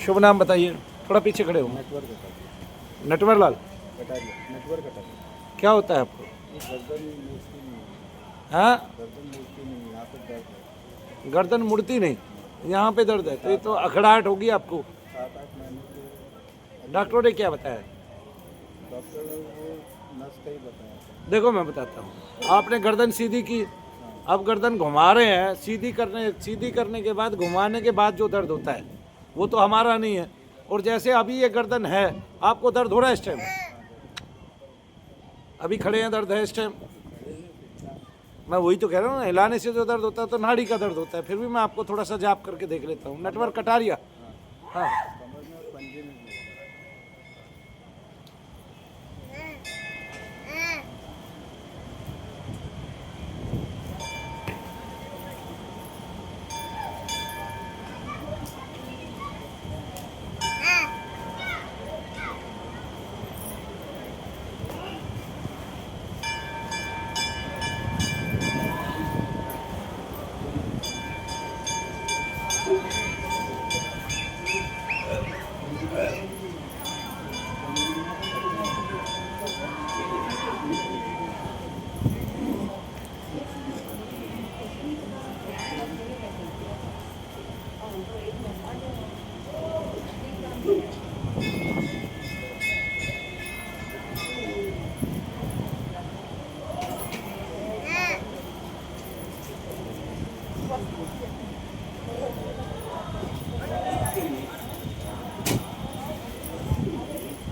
शुभ नाम बताइए, थोड़ा पीछे खड़े हो। नेटवर्क कटारिया। नटवर लाल, नेटवर्क कटारिया। क्या होता है आपको? गर्दन मुड़ती नहीं, हाँ, गर्दन मुड़ती नहीं, यहाँ पे दर्द है। गर्दन मुड़ती नहीं, यहाँ पे दर्द है, तो ये तो अखड़ाहट होगी आपको। 7-8 महीने से डॉक्टरों ने क्या बताया? डॉक्टर ने वो नस का ही बताया था। देखो मैं बताता हूँ, आपने गर्दन सीधी की, अब गर्दन घुमा रहे हैं, सीधी करने के बाद, घुमाने के बाद जो दर्द होता है वो तो हमारा नहीं है। और जैसे अभी ये गर्दन है, आपको दर्द हो रहा है इस टाइम? अभी खड़े हैं, दर्द है इस टाइम? मैं वही तो कह रहा हूँ ना, हिलाने से जो दर्द होता है तो नाड़ी का दर्द होता है। फिर भी मैं आपको थोड़ा सा जाप करके देख लेता हूँ। नेटवर्क कटारिया, हाँ। कमर में और पंजे में भी है।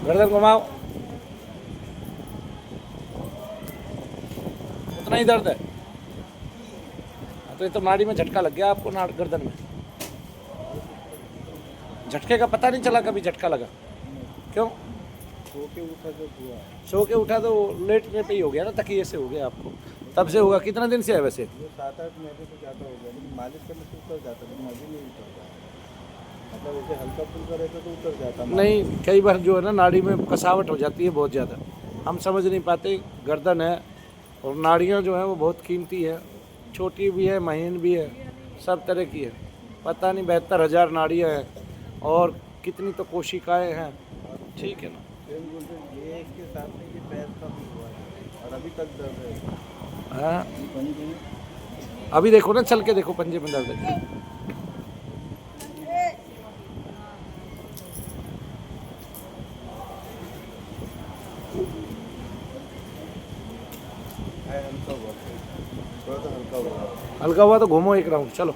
गर्दन घुमाओ, उतना ही दर्द है। तो ये तो नाड़ी में झटका लग गया आपको, गर्दन में। झटके का पता नहीं चला कभी झटका लगा? क्यों? सो के उठा जब हुआ, सो के उठा तो लेटने पे ही हो गया ना, तकिए से हो गया आपको, तब से होगा। कितना दिन से है वैसे? ये 7-8 महीने से ज़्यादा हो गया, लेकिन मालिश करने से उतर जाता, लेकिन अभी नहीं उतरता। मतलब उसे हल्का फुल्का रहता तो उतर जाता। नहीं, कई बार जो है ना, नाड़ी में कसावट हो जाती है बहुत ज़्यादा, हम समझ नहीं पाते। गर्दन है और नाड़ियाँ जो हैं वो बहुत कीमती है, छोटी भी है, महीन भी है, सब तरह की है। पता नहीं 72,000 नाड़ियाँ हैं और कितनी तो कोशिकाएँ हैं, ठीक है ना। फिर बोलते ये इसके साथ में ये पैर का भी हुआ है और अभी तक दर्द है। हाँ, पंजे में अभी देखो ना, चल के देखो, पंजे में दर्द है। हल्का हुआ, थोड़ा सा हल्का हुआ। हल्का हुआ तो घूमो एक राउंड, चलो।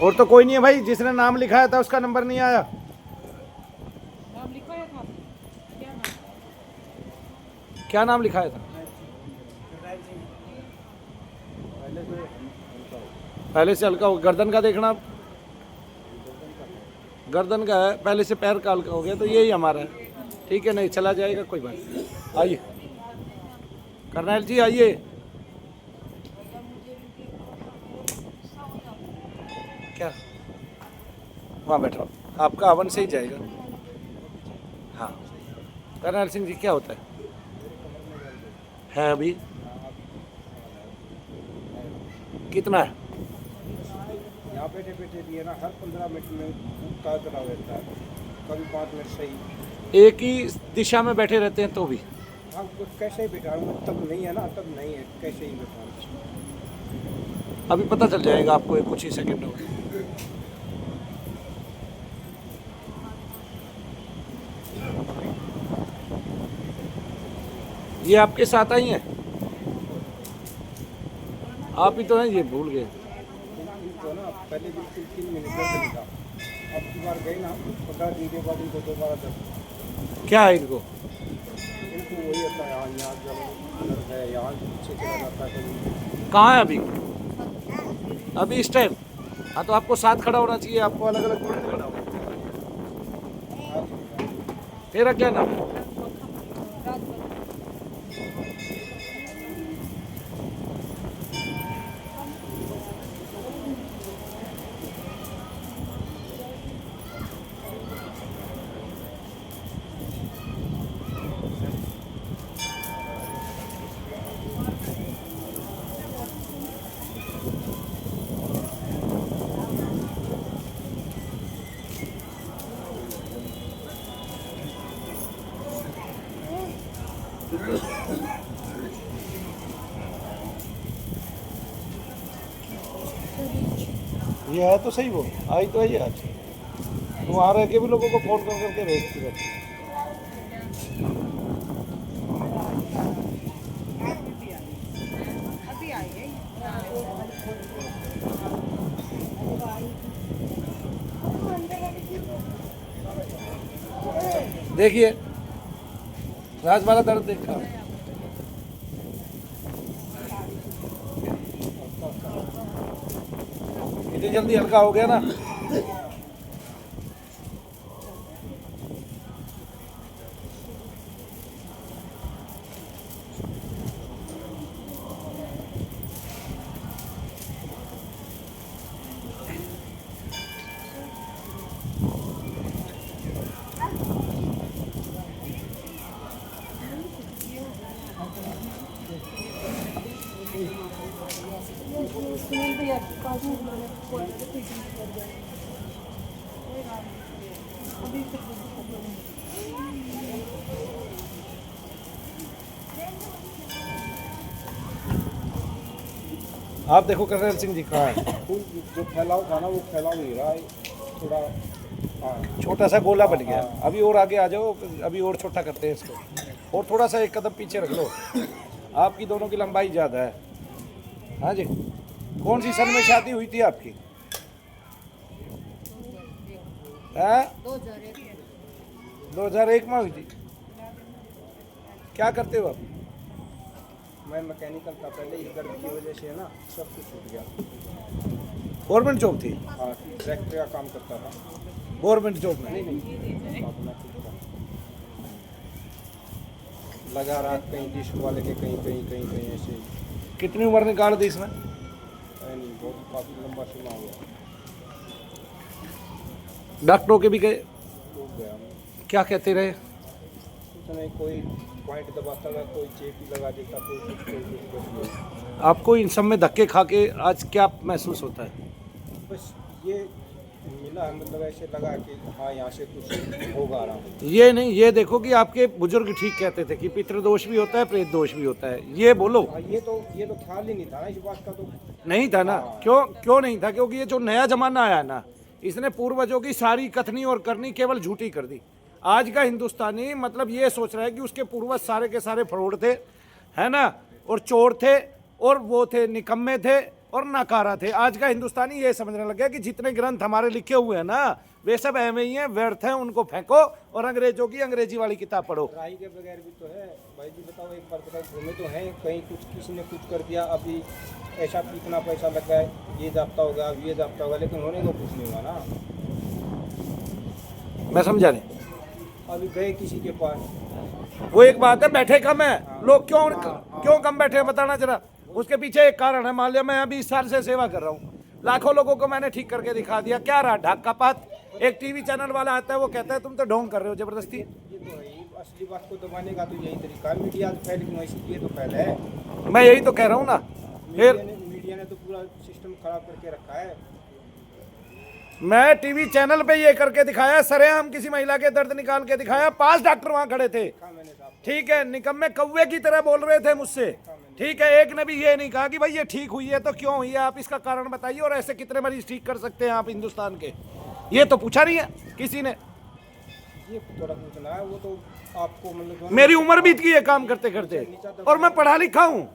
और तो कोई नहीं है भाई, जिसने नाम लिखाया था उसका नंबर नहीं आया। नाम लिखवाया था? क्या नाम? क्या नाम लिखाया था? पहले से हल्का हुआ। पहले से हल्का हो, गर्दन का देखना आप। गर्दन का है, पहले से पैर का हल्का हो गया, तो यही हमारा है, ठीक है। नहीं चला जाएगा, कोई बात नहीं। आइए करनैल जी, आइए। क्या वहाँ बैठो, आपका हवन से ही जाएगा। हाँ, करनैल सिंह जी, क्या होता है अभी? कितना है? यहाँ बैठे बैठे भी है ना, हर 15 मिनट में का करा रहता है, कभी 5 मिनट सही। एक ही दिशा में बैठे रहते हैं तो भी? हाँ, कैसे ही बैठाऊँ, तब नहीं है ना, तब नहीं है, कैसे ही बैठाऊँ। अभी पता चल जाएगा आपको, एक कुछ ही सेकंड में। ये आपके साथ आई हैं? आप ही तो हैं, ये भूल गए। तो ना पहले बिल्कुल 3 महीने दर्द नहीं था, अब की बार गए ना 15 दिन के बाद इनको दोबारा दर्द। क्या है इनको? इनको वही होता है, यहाँ दर्द है, यहाँ पीछे चला जाता है। कहाँ है अभी? अभी इस टाइम? हाँ, तो आपको साथ खड़ा होना चाहिए, आपको अलग अलग थोड़ी खड़ा होना। तेरा क्या नाम है? ये है तो सही, वो आई तो है ये आज। तो वहाँ रह के भी लोगों को फोन कर करके भेजती रहती है। अभी आई है देखिए राज वाला दर्द देखा। इतनी जल्दी हल्का हो गया ना। आप देखो करण सिंह जी कहाँ है। फूल जो फैलाव था ना वो फैलाव नहीं रहा है, थोड़ा हाँ छोटा सा गोला बन गया। अभी और आगे आ जाओ, अभी और छोटा करते हैं इसको, और थोड़ा सा एक कदम पीछे रख लो। आपकी दोनों की लंबाई ज़्यादा है। हाँ जी, कौन सी सन में शादी हुई थी आपकी? 2001 में हुई थी। क्या करते हो आप? मैं मैकेनिकल था पहले, इस गर्मी की वजह से ना सब कुछ छूट गया। गवर्नमेंट जॉब थी? हाँ ट्रैक्टर का काम करता था। गवर्नमेंट जॉब में? नहीं अपना खुद का लगा रहा, कहीं डिश वाले के कहीं कहीं कहीं कहीं ऐसे ही। कितनी उम्र निकाल दी इसमें? नहीं बहुत काफ़ी लंबा सीमा हो गया, डॉक्टरों के भी गए? डूब गया मैं। क्या कहते रहे? कुछ नहीं, कोई पॉइंट दबाता था, कोई चेपी लगा देता, कोई कुछ कोई कुछ कुछ नहीं। आपको इन सब में धक्के खा के आज क्या महसूस होता है? बस ये मिला है, मतलब ऐसे लगा कि हाँ यहाँ से कुछ होगा आराम। ये नहीं, ये देखो कि आपके बुजुर्ग ठीक कहते थे कि पितृदोष भी होता है, प्रेत दोष भी होता है। ये बोलो। हाँ, ये तो ख्याल ही नहीं था ना इस बात का। तो नहीं था ना? क्यों नहीं था? क्योंकि ये जो नया जमाना आया ना, इसने पूर्वजों की सारी कथनी और करनी केवल झूठी कर दी। आज का हिंदुस्तानी मतलब ये सोच रहा है कि उसके पूर्वज सारे के सारे फ्रॉड थे, है ना, और चोर थे, और वो थे निकम्मे थे और नाकारा थे। आज का हिंदुस्तानी ये समझने लग गया कि जितने ग्रंथ हमारे लिखे हुए हैं ना, वे सब ऐਵੇਂ ही हैं, व्यर्थ हैं, उनको फेंको और अंग्रेजों की अंग्रेजी वाली किताब पढ़ो। राही के बगैर भी तो है भाई जी। बताओ एक बार बताओ, घूमे तो हैं कहीं, कुछ किसी ने कुछ कर दिया, अभी ऐसा इतना पैसा लग गया, ये जाप्ता होगा, अब ये जाप्ता होगा, लेकिन होने को कुछ नहीं हुआ ना। मैं समझा नहीं। अभी गए किसी के पास, वो एक बात है, बैठे कम है लोग। क्यों कम बैठे हैं बताना जरा। उसके पीछे एक कारण है। मान लिया मैं अभी 20 साल से सेवा कर रहा हूँ, लाखों लोगों को मैंने ठीक करके दिखा दिया, क्या रहा ढाक का पात। एक टीवी चैनल वाला आता है, वो कहता है तुम तो ढोंग कर रहे हो जबरदस्ती। ये तो है ही, असली बात को दबाने का तो यही तरीका है। मीडिया फैल क्यों, इसलिए तो फैल है। मैं यही तो कह रहा हूँ ना। फिर मीडिया ने तो पूरा सिस्टम खराब करके रखा है। मैं टीवी चैनल पे ये करके दिखाया, सरेआम किसी महिला के दर्द निकाल के दिखाया, 5 डॉक्टर वहां खड़े थे, ठीक है, निकम्मे कौवे की तरह बोल रहे थे मुझसे, ठीक है। एक ने भी ये नहीं कहा कि भाई ये ठीक हुई है तो क्यों हुई है, आप इसका कारण बताइए, और ऐसे कितने मरीज ठीक कर सकते हैं आप हिंदुस्तान के, ये तो पूछा नहीं है किसी ने। ये थोड़ा पूछना है, वो तो आपको मतलब मेरी उम्र बीत गई है काम करते करते, और मैं पढ़ा लिखा हूँ।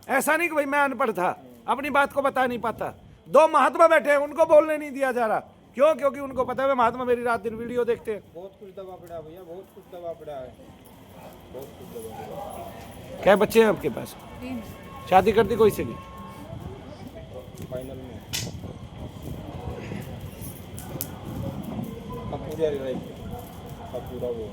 ऐसा नहीं कि भाई मैं अनपढ़ था, अपनी बात को बता नहीं पाता। 2 महात्मा बैठे हैं, उनको बोलने नहीं दिया जा रहा। क्यों? क्योंकि उनको पता है महात्मा मेरी रात दिन वीडियो देखते हैं। बहुत कुछ दबा पड़ा भैया, बहुत कुछ दबा पड़ा है, बहुत कुछ दबा पड़ा। क्या बच्चे हैं आपके पास? 3 शादी कर दी कोई से भी? फाइनल में अब पूरा रिलीफ, अब पूरा वो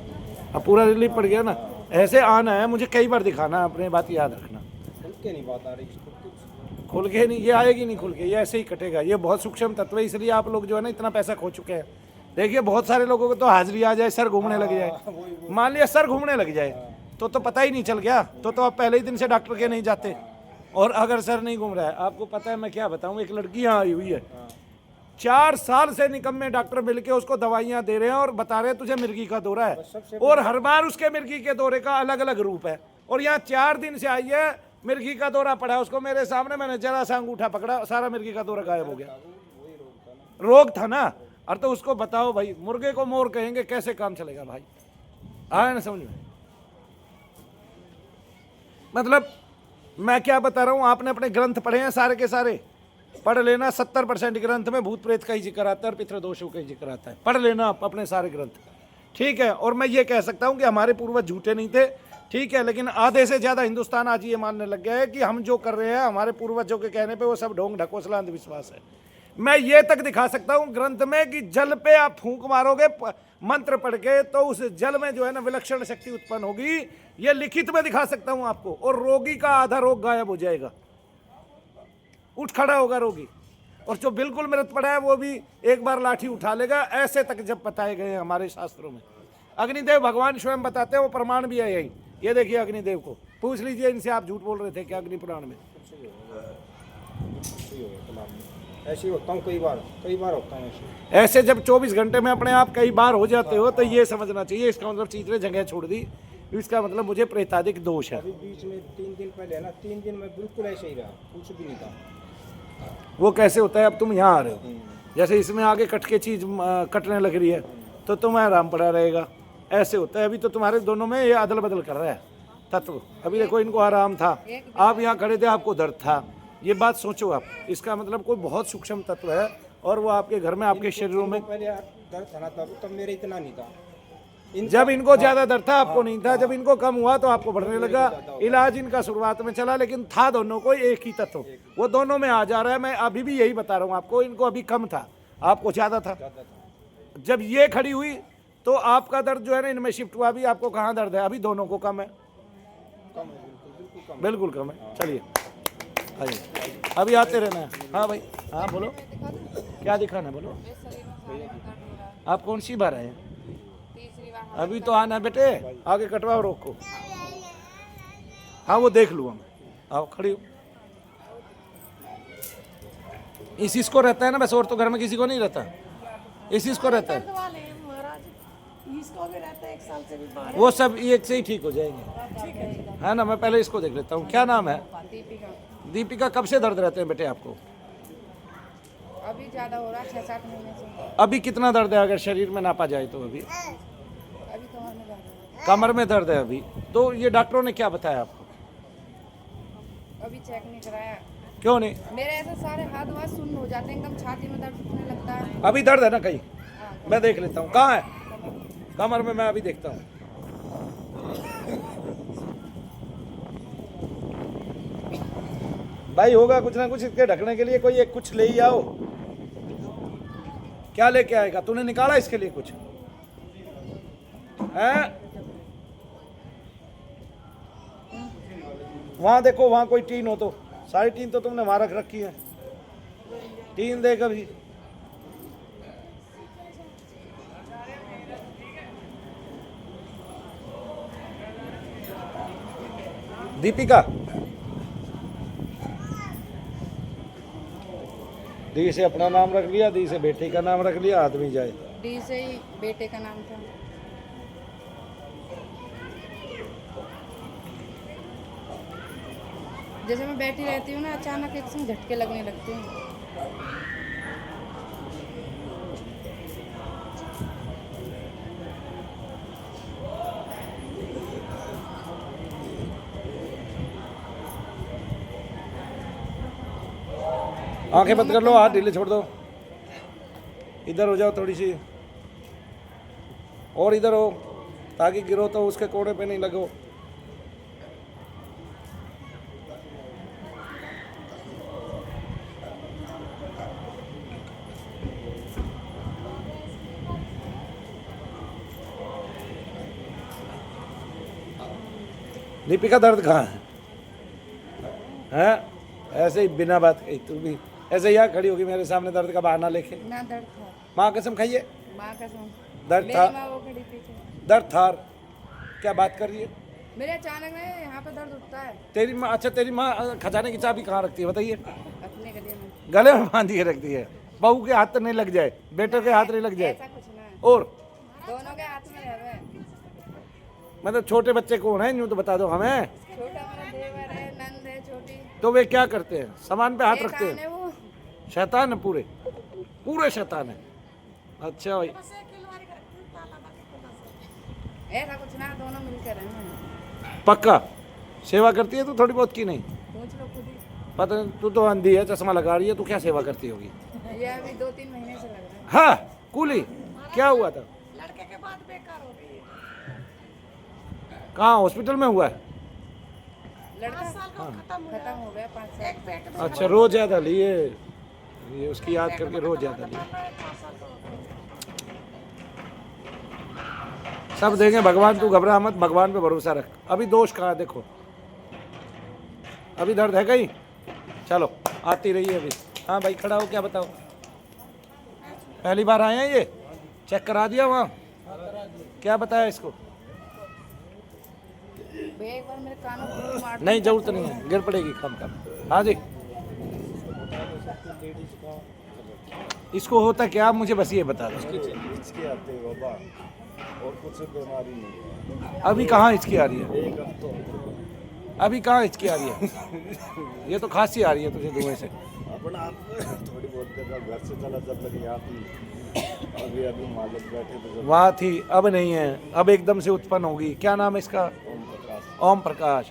अब पूरा रिलीफ पड़ गया ना। ऐसे आना है, मुझे कई बार दिखाना है, अपने बात याद रखना। खुल के नहीं बात आ रही इसको, खुल के नहीं, ये आएगी नहीं खुल के, ये ऐसे ही कटेगा। ये बहुत सूक्ष्म तत्व है, इसलिए आप लोग जो है ना इतना पैसा खो चुके हैं। देखिए बहुत सारे लोगों को तो हाजिरी आ जाए, सर घूमने लग जाए। मान लिया सर घूमने लग जाए तो पता ही नहीं चल गया, तो आप पहले ही दिन से डॉक्टर के नहीं जाते। और अगर सर नहीं घूम रहा है, आपको पता है मैं क्या बताऊं, एक लड़की यहाँ आई हुई है, 4 साल से निकम्मे डॉक्टर मिलके उसको दवाइयाँ दे रहे हैं और बता रहे हैं तुझे मिर्गी का दौरा है, और हर बार उसके मिर्गी के दौरे का अलग अलग रूप है, और यहाँ 4 दिन से आई है, मिर्गी का दौरा पड़ा उसको मेरे सामने, मैंने जरा सा अंगूठा पकड़ा, सारा मिर्गी का दौरा गायब हो गया। रोग था ना। और तो उसको बताओ भाई, मुर्गे को मोर कहेंगे, कैसे काम चलेगा भाई? आया ना समझ में? मतलब मैं क्या बता रहा हूं, आपने अपने ग्रंथ पढ़े हैं सारे के सारे, पढ़ लेना। 70% ग्रंथ में भूत प्रेत का ही जिक्र आता है और पितृदोषों का ही जिक्र आता है, पढ़ लेना आप अपने सारे ग्रंथ, ठीक है। और मैं ये कह सकता हूं कि हमारे पूर्वज झूठे नहीं थे, ठीक है, लेकिन आधे से ज्यादा हिंदुस्तान आज ये मानने लग गया है कि हम जो कर रहे हैं हमारे पूर्वजों के कहने पे वो सब ढोंग ढकोसला अंधविश्वास है। मैं ये तक दिखा सकता हूं ग्रंथ में कि जल पे आप फूंक मारोगे मंत्र पढ़ के तो उस जल में जो है ना विलक्षण शक्ति उत्पन्न होगी, ये लिखित में दिखा सकता हूं आपको। और रोगी का आधा रोग गायब हो जाएगा, उठ खड़ा होगा रोगी। और जो बिल्कुल मृत पड़ा है वो भी एक बार लाठी उठा लेगा, ऐसे तक जब बताए गए हैं हमारे शास्त्रों में। अग्निदेव भगवान स्वयं बताते हैं, वो प्रमाण भी है यही। ये देखिए अग्निदेव को पूछ लीजिए इनसे, आप झूठ बोल रहे थे क्या अग्नि पुराण में? ऐसे होता हूँ कई बार होता हूँ ऐसे जब 24 घंटे में अपने आप कई बार हो जाते हो तो ये समझना चाहिए, इसका मतलब चीज ने जगह छोड़ दी, इसका मतलब मुझे प्रेतादिक दोष है। अभी बीच में 3 दिन पहले ना, 3 दिन में बिल्कुल ऐसे ही रहा, कुछ भी नहीं था। वो कैसे होता है? अब तुम यहाँ आ रहे हो, जैसे इसमें आगे कट के चीज कटने लग रही है तो तुम्हें आराम पड़ा रहेगा, ऐसे होता है। अभी तो तुम्हारे दोनों में ये अदल बदल कर रहा है तत्व। अभी देखो इनको आराम था, आप यहाँ खड़े थे आपको दर्द था, ये बात सोचो आप। इसका मतलब कोई बहुत सूक्ष्म तत्व है और वो आपके घर में आपके शरीरों में पहले दर्द था ना, तब मेरे इतना नहीं था। जब इनको ज्यादा दर्द था आपको नहीं था, जब इनको कम हुआ तो आपको बढ़ने लगा। इलाज इनका शुरुआत में चला, लेकिन था दोनों को एक ही तत्व, वो दोनों में आ जा रहा है। मैं अभी भी यही बता रहा हूँ आपको, इनको अभी कम था, आपको ज्यादा था। जब ये खड़ी हुई तो आपका दर्द जो है ना इनमें शिफ्ट हुआ। अभी आपको कहाँ दर्द है? अभी दोनों को कम है, बिल्कुल कम है। चलिए आइए, अभी आते रहना है। हाँ भाई, हाँ बोलो, क्या दिखाना है बोलो। आप कौन सी बार आए हैं? अभी तो आना है बेटे, आगे कटवाओ रोक को। हाँ वो देख लूँगा मैं, आओ खड़ी हो। इसी को रहता है ना बस, और तो घर में किसी को नहीं रहता, इसी को रहता है। इसको भी रहता है 1 साल से भी बाहर। वो सब एक से ही ठीक हो जाएंगे, है ना। मैं पहले इसको देख लेता हूँ। क्या नाम है? दीपिका। दीपिका, कब से दर्द रहते हैं बेटे आपको? अभी ज्यादा हो रहा है, 6-7 महीने से। अभी कितना दर्द है अगर शरीर में नापा जाए तो? अभी कमर में दर्द है। कमर में दर्द है अभी। तो ये डॉक्टरों ने क्या बताया आपको? अभी चेक नहीं कराया। क्यों नहीं? मेरे ऐसे सारे हाथ वाथ सुन्न हो जाते हैं, एकदम छाती में दर्द उठने लगता है। अभी दर्द है ना कहीं? हाँ। मैं देख लेता हूँ, कहाँ है? कमर में। मैं अभी देखता हूँ। भाई होगा कुछ ना कुछ इसके ढकने के लिए, कोई एक कुछ ले ही आओ। क्या लेके आएगा? तूने निकाला इसके लिए कुछ है? वहां देखो, वहां कोई टीन हो तो। सारी टीन तो तुमने वहां रख रखी है। टीन दे कभी। दीपिका, दी से अपना नाम रख लिया, दी से बेटे का नाम रख लिया, आदमी जाए। डी से ही बेटे का नाम था। जैसे मैं बैठी रहती हूँ ना, अचानक एक संग झटके लगने लगते हैं। आंखें बंद कर लो, हाथ ढीले छोड़ दो। इधर हो जाओ थोड़ी सी, और इधर हो ताकि गिरो तो उसके कोड़े पे नहीं लगो। दीपिका, दर्द कहाँ है? हैं? ऐसे ही बिना बात कही तू भी ऐसे ही खड़ी होगी मेरे सामने दर्द का बहाना लेके। ना दर्द था। माँ कसम खाइए, माँ कसम। दर्द मेरी था? माँ वो खड़ी पीछे। दर्द था? क्या बात कर रही है? मेरे अचानक ना यहाँ पे दर्द उठता है। तेरी माँ, अच्छा तेरी माँ खजाने की चाबी कहाँ रखती है बताइए? अपने गले में। गले में बांधी के रखती है। बहू के हाथ नहीं लग जाए, बेटे के हाथ नहीं लग जाए। ऐसा कुछ ना है। और दोनों के हाथ में रहे। मतलब छोटे बच्चे कौन है यूँ तो बता दो हमें। छोटा मेरा देवर है, नंद है छोटी। तो वे क्या करते हैं, सामान पे हाथ रखते शैतान हैं? है वो। शैतान है पूरे, पूरे शैतान है। अच्छा भाई, ऐसा कुछ ना, दोनों मिलकर हैं। पक्का सेवा करती है तू थोड़ी बहुत की नहीं? पूछ लो खुद ही। पता नहीं, तू तो अंधी है, चश्मा लगा रही है, तू क्या सेवा करती होगी? ये अभी 2-3 महीने से लग रहा है। हाँ कूली, क्या हुआ था? लड़के के बाद बेकार हो गई है। कहाँ हॉस्पिटल में हुआ है? लड़का खत्म हो गया 5 साल। अच्छा, रोज ज़्यादा लिए, ये उसकी याद करके रोज ज़्यादा लिए। सब देंगे भगवान, तू घबरा मत, भगवान पे भरोसा रख। अभी दोष कहाँ है देखो, अभी दर्द है कहीं? चलो आती रही है अभी। हाँ भाई खड़ा हो, क्या बताओ? पहली बार आए हैं ये? चेक करा दिया वहाँ? क्या बताया इसको? भैया एक बार मेरे कानों को मार नहीं जरूरत नहीं है, गिर पड़ेगी कम कम। हाँ जी, इसको होता क्या आप मुझे बस ये बता दो। इसके आते हैं बाबा, और कुछ बीमारी नहीं है। अभी कहाँ इसकी आ रही है? एक हफ्ता अभी कहाँ इसकी आ रही है? ये तो खांसी आ रही है तुझे धुएं से। अपना आप थोड़ी बहुत देर बाद घर से चला जब लगी यहाँ थी, अभी अभी मालिक बैठे थे जब वहाँ थी, अब नहीं है, अब एकदम से उत्पन्न होगी। क्या नाम है इसका? ओम प्रकाश। ओम प्रकाश।